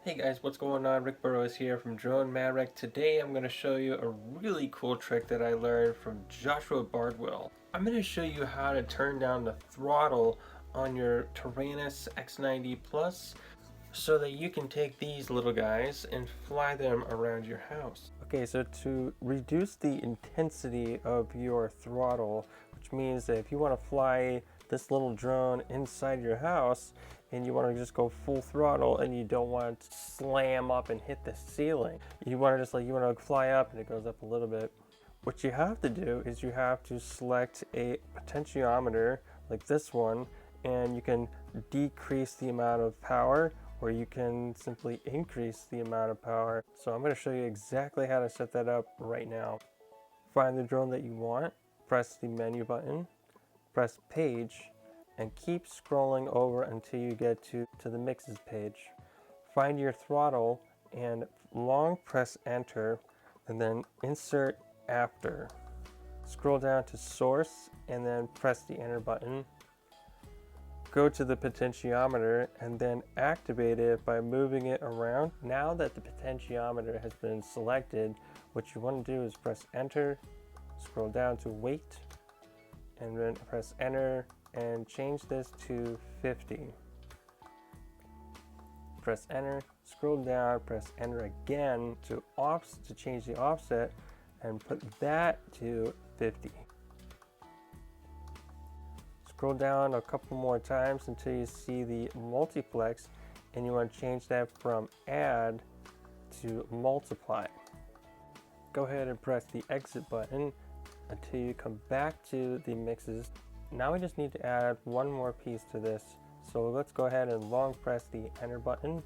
Hey guys, what's going on? Rick Burrows here from Drone Maverick. Today I'm going to show you a really cool trick that I learned from Joshua Bardwell. I'm going to show you how to turn down the throttle on your Tyranis X9D Plus so that you can take these little guys and fly them around your house. Okay, so to reduce the intensity of your throttle, which means that if you want to fly this little drone inside your house and you want to just go full throttle and you don't want to slam up and hit the ceiling, you want to just you want to fly up and it goes up a little bit. What you have to do is you have to select a potentiometer like this one, and you can decrease the amount of power or you can simply increase the amount of power. So I'm going to show you exactly how to set that up right now. Find the drone that you want, press the menu button, press page, and keep scrolling over until you get to the mixes page. Find your throttle and long press enter and then insert after. Scroll down to source and then press the enter button. Go to the potentiometer and then activate it by moving it around. Now that the potentiometer has been selected, what you want to do is press enter, scroll down to weight, and then press enter and change this to 50. Press enter, scroll down, press enter again to change the offset and put that to 50. Scroll down a couple more times until you see the multiplex and you want to change that from add to multiply. Go ahead and press the exit button until you come back to the mixes. Now we just need to add one more piece to this. So let's go ahead and long press the enter button,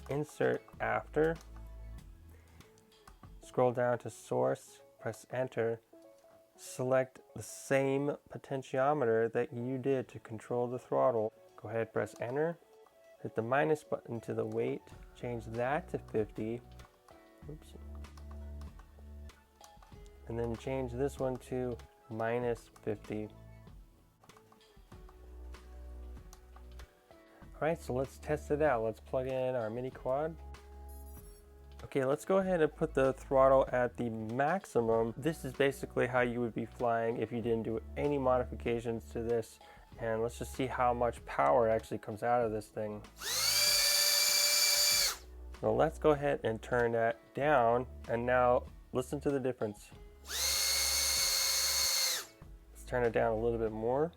insert after, scroll down to source, press enter, select the same potentiometer that you did to control the throttle. Go ahead, press enter, hit the minus button to the weight, change that to 50. Oops. And then change this one to minus 50. Alright, so let's test it out. Let's plug in our mini quad. Okay, let's go ahead and put the throttle at the maximum. This is basically how you would be flying if you didn't do any modifications to this. And let's just see how much power actually comes out of this thing. So let's go ahead and turn that down. And now listen to the difference. Let's turn it down a little bit more.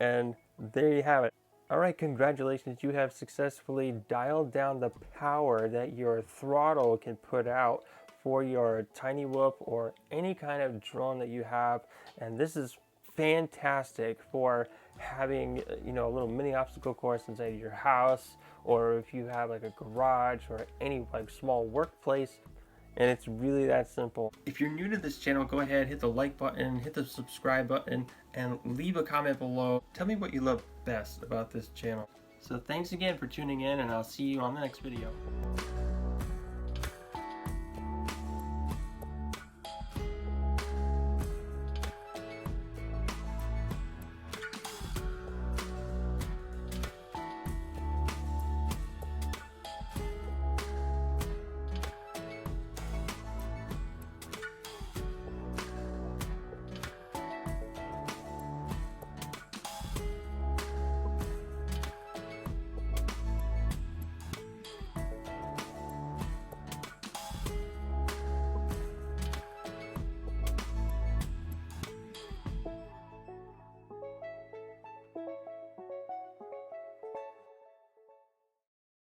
And there you have it. Alright, congratulations, you have successfully dialed down the power that your throttle can put out for your tiny whoop or any kind of drone that you have. And this is fantastic for having, a little mini obstacle course inside your house, or if you have like a garage or any small workplace. And it's really that simple. If you're new to this channel, go ahead, hit the like button, hit the subscribe button, and leave a comment below. Tell me what you love best about this channel. So thanks again for tuning in, and I'll see you on the next video.